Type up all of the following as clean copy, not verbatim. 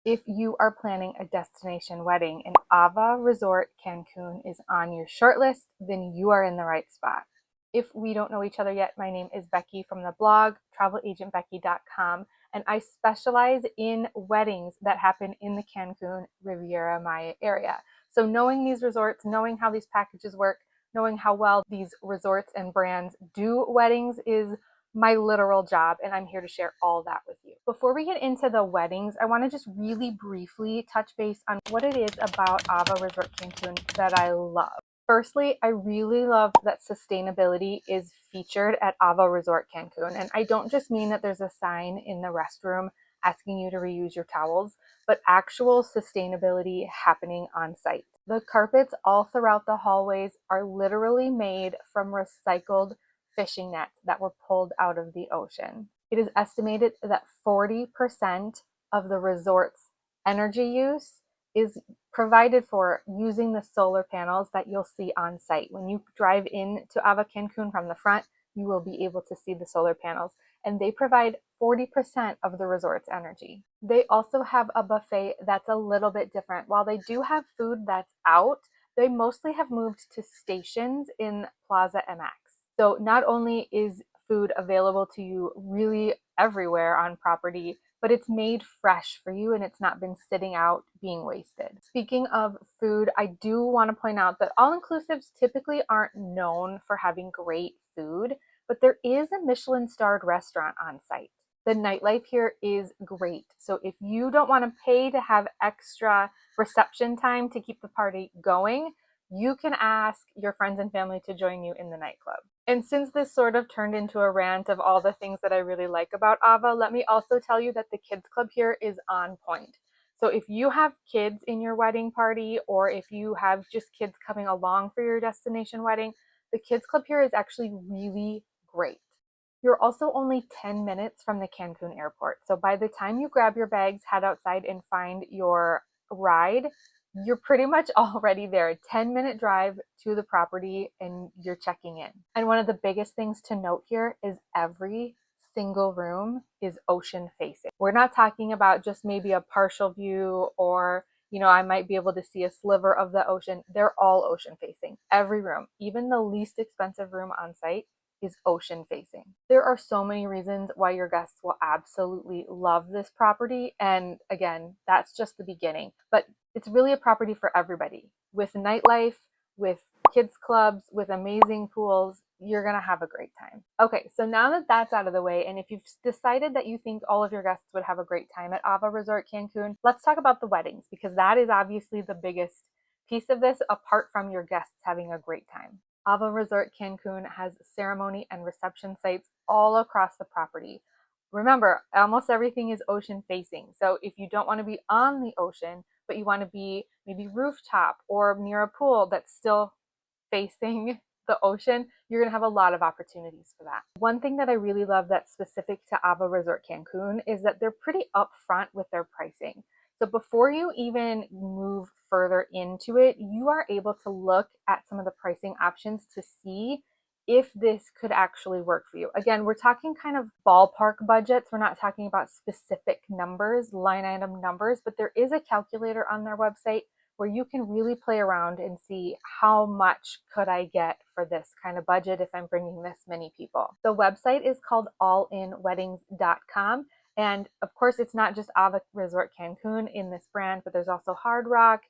If you are planning a destination wedding and AVA Resort Cancun is on your short list, then you are in the right spot. If we don't know each other yet, my name is Becky from the blog travelagentbecky.com, and I specialize in weddings that happen in the Cancun Riviera Maya area. So knowing these resorts, knowing how these packages work, knowing how well these resorts and brands do weddings is my literal job, and I'm here to share all that with you. Before we get into the weddings, I want to just really briefly touch base on what it is about AVA Resort Cancun that I love. Firstly, I really love that sustainability is featured at AVA Resort Cancun, and I don't just mean that there's a sign in the restroom asking you to reuse your towels, but actual sustainability happening on site. The carpets all throughout the hallways are literally made from recycled fishing nets that were pulled out of the ocean. It is estimated that 40% of the resort's energy use is provided for using the solar panels that you'll see on site. When you drive in to AVA Cancun from the front, you will be able to see the solar panels, and they provide 40% of the resort's energy. They also have a buffet that's a little bit different. While they do have food that's out, they mostly have moved to stations in Plaza MX. So not only is food available to you really everywhere on property, but it's made fresh for you and it's not been sitting out being wasted. Speaking of food, I do want to point out that all-inclusives typically aren't known for having great food, but there is a Michelin-starred restaurant on site. The nightlife here is great. So if you don't want to pay to have extra reception time to keep the party going, you can ask your friends and family to join you in the nightclub. And since this sort of turned into a rant of all the things that I really like about AVA, let me also tell you that the kids club here is on point. So if you have kids in your wedding party, or if you have just kids coming along for your destination wedding, the kids club here is actually really great. You're also only 10 minutes from the Cancun airport. So by the time you grab your bags, head outside and find your ride, you're pretty much already there. A 10-minute drive to the property and you're checking in. And one of the biggest things to note here is every single room is ocean facing. We're not talking about just maybe a partial view or, I might be able to see a sliver of the ocean. They're all ocean facing. Every room, even the least expensive room on site, is ocean facing. There are so many reasons why your guests will absolutely love this property. And again, that's just the beginning. But it's really a property for everybody. With nightlife, with kids clubs, with amazing pools, you're going to have a great time. Okay, so now that that's out of the way, and if you've decided that you think all of your guests would have a great time at AVA Resort Cancun, let's talk about the weddings, because that is obviously the biggest piece of this, apart from your guests having a great time. AVA Resort Cancun has ceremony and reception sites all across the property. Remember, almost everything is ocean facing. So if you don't want to be on the ocean, but you want to be maybe rooftop or near a pool that's still facing the ocean, you're going to have a lot of opportunities for that. One thing that I really love that's specific to AVA Resort Cancun is that they're pretty upfront with their pricing. So before you even move further into it, you are able to look at some of the pricing options to see if this could actually work for you. Again, we're talking kind of ballpark budgets. We're not talking about specific numbers, line item numbers, but there is a calculator on their website where you can really play around and see how much could I get for this kind of budget if I'm bringing this many people. The website is called allinweddings.com. And of course, it's not just AVA Resort Cancun in this brand, but there's also Hard Rock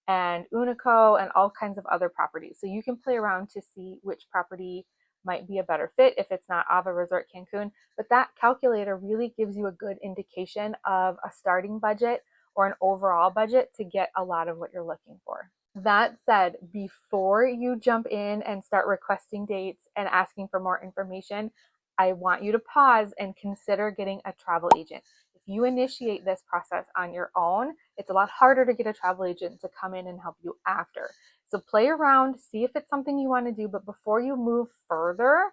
and Unico and all kinds of other properties. So you can play around to see which property might be a better fit if it's not AVA Resort Cancun. But that calculator really gives you a good indication of a starting budget or an overall budget to get a lot of what you're looking for. That said, before you jump in and start requesting dates and asking for more information, I want you to pause and consider getting a travel agent. If you initiate this process on your own, it's a lot harder to get a travel agent to come in and help you after. So play around, see if it's something you want to do, but before you move further,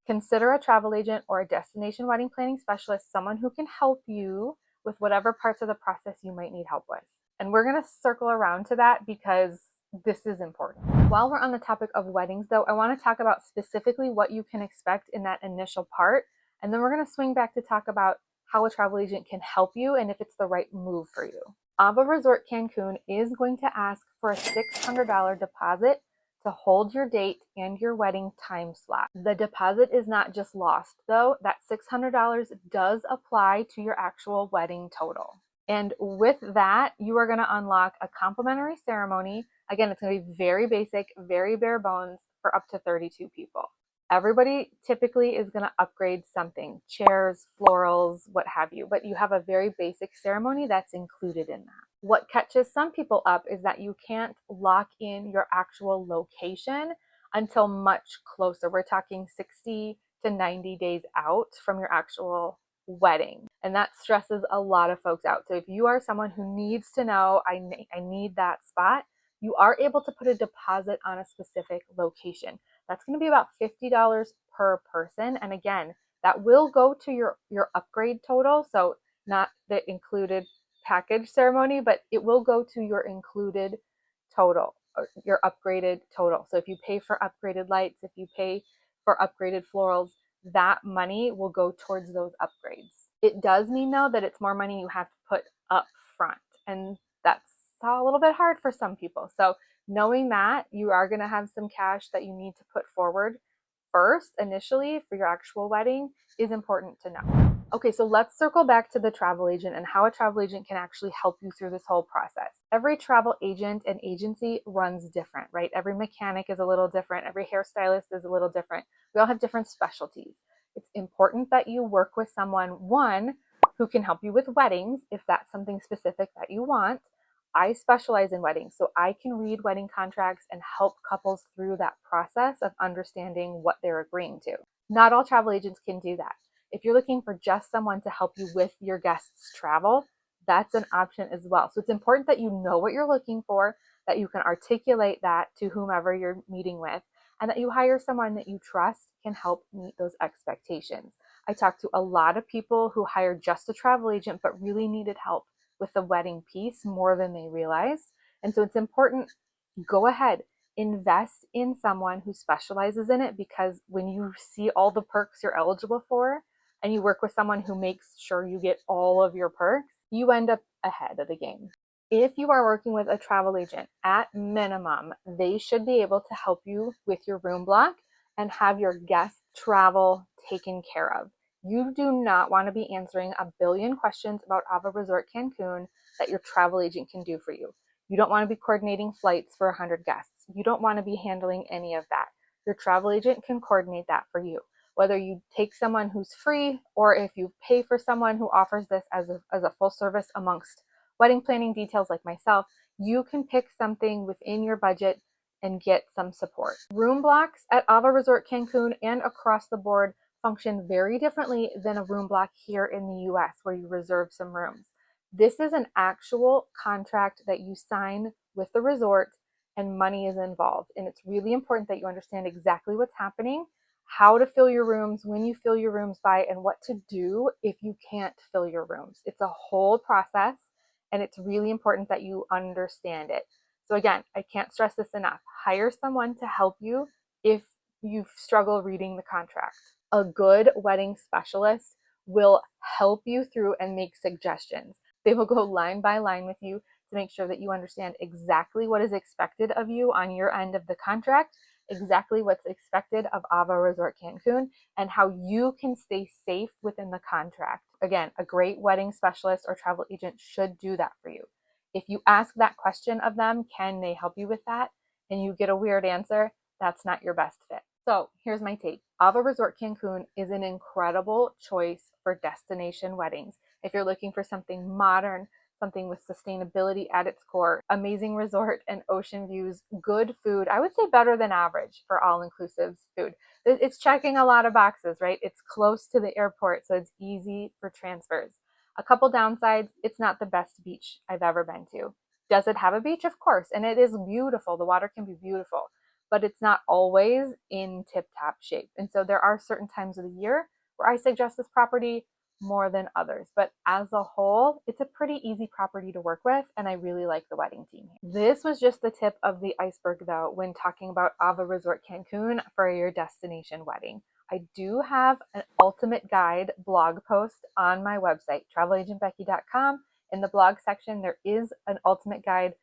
consider a travel agent or a destination wedding planning specialist, someone who can help you with whatever parts of the process you might need help with. And we're going to circle around to that because this is important. While we're on the topic of weddings, though, I want to talk about specifically what you can expect in that initial part. And then we're going to swing back to talk about how a travel agent can help you and if it's the right move for you. AVA Resort Cancun is going to ask for a $600 deposit to hold your date and your wedding time slot. The deposit is not just lost though. That $600 does apply to your actual wedding total. And with that, you are going to unlock a complimentary ceremony. Again, it's going to be very basic, very bare bones for up to 32 people. Everybody typically is going to upgrade something, chairs, florals, what have you, but you have a very basic ceremony that's included in that. What catches some people up is that you can't lock in your actual location until much closer. We're talking 60 to 90 days out from your actual wedding. And that stresses a lot of folks out. So if you are someone who needs to know, I need that spot, you are able to put a deposit on a specific location. That's going to be about $50 per person. And again, that will go to your upgrade total. So not the included package ceremony, but it will go to your included total, or your upgraded total. So if you pay for upgraded lights, if you pay for upgraded florals, that money will go towards those upgrades. It does mean though that it's more money you have to put up front, and that's a little bit hard for some people. So knowing that you are going to have some cash that you need to put forward first initially for your actual wedding is important to know. Okay, so let's circle back to the travel agent and how a travel agent can actually help you through this whole process. Every travel agent and agency runs different, right? Every mechanic is a little different. Every hairstylist is a little different. We all have different specialties. It's important that you work with someone, one, who can help you with weddings if that's something specific that you want. I specialize in weddings, so I can read wedding contracts and help couples through that process of understanding what they're agreeing to. Not all travel agents can do that. If you're looking for just someone to help you with your guests' travel, that's an option as well. So it's important that you know what you're looking for, that you can articulate that to whomever you're meeting with, and that you hire someone that you trust can help meet those expectations. I talked to a lot of people who hired just a travel agent but really needed help with the wedding piece more than they realized. And so it's important, go ahead, invest in someone who specializes in it, because when you see all the perks you're eligible for and you work with someone who makes sure you get all of your perks, you end up ahead of the game. If you are working with a travel agent, at minimum, they should be able to help you with your room block and have your guest travel taken care of. You do not want to be answering a billion questions about AVA Resort Cancun that your travel agent can do for you. You don't want to be coordinating flights for 100 guests. You don't want to be handling any of that. Your travel agent can coordinate that for you. Whether you take someone who's free or if you pay for someone who offers this as a full service amongst wedding planning details like myself, you can pick something within your budget and get some support. Room blocks at AVA Resort Cancun and across the board function very differently than a room block here in the US where you reserve some rooms. This is an actual contract that you sign with the resort and money is involved. And it's really important that you understand exactly what's happening, how to fill your rooms, when you fill your rooms by, and what to do if you can't fill your rooms. It's a whole process and it's really important that you understand it. So again, I can't stress this enough. Hire someone to help you if you struggle reading the contract. A good wedding specialist will help you through and make suggestions. They will go line by line with you to make sure that you understand exactly what is expected of you on your end of the contract, exactly what's expected of AVA Resort Cancun, and how you can stay safe within the contract. Again, a great wedding specialist or travel agent should do that for you. If you ask that question of them, can they help you with that, and you get a weird answer, that's not your best fit. So here's my take. AVA Resort Cancun is an incredible choice for destination weddings. If you're looking for something modern, something with sustainability at its core, amazing resort and ocean views, good food, I would say better than average for all-inclusive food. It's checking a lot of boxes, right? It's close to the airport, so it's easy for transfers. A couple downsides, it's not the best beach I've ever been to. Does it have a beach? Of course, and it is beautiful. The water can be beautiful, but it's not always in tip-top shape. And so there are certain times of the year where I suggest this property more than others. But as a whole, it's a pretty easy property to work with, and I really like the wedding team here. This was just the tip of the iceberg, though, when talking about AVA Resort Cancun for your destination wedding. I do have an ultimate guide blog post on my website, travelagentbecky.com. In the blog section, there is an ultimate guide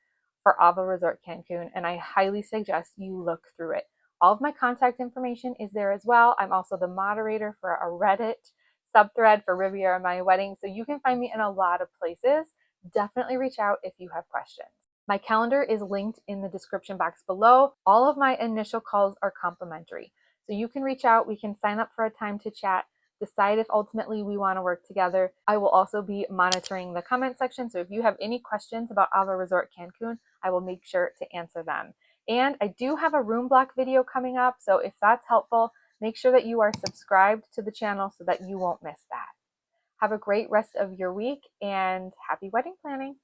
for AVA Resort Cancun, and I highly suggest you look through it. All of my contact information is there as well. I'm also the moderator for a Reddit subthread for Riviera My Wedding, so you can find me in a lot of places. Definitely reach out if you have questions. My calendar is linked in the description box below. All of my initial calls are complimentary. So you can reach out, we can sign up for a time to chat, decide if ultimately we want to work together. I will also be monitoring the comment section. So if you have any questions about AVA Resort Cancun, I will make sure to answer them. And I do have a room block video coming up. So if that's helpful, make sure that you are subscribed to the channel so that you won't miss that. Have a great rest of your week and happy wedding planning.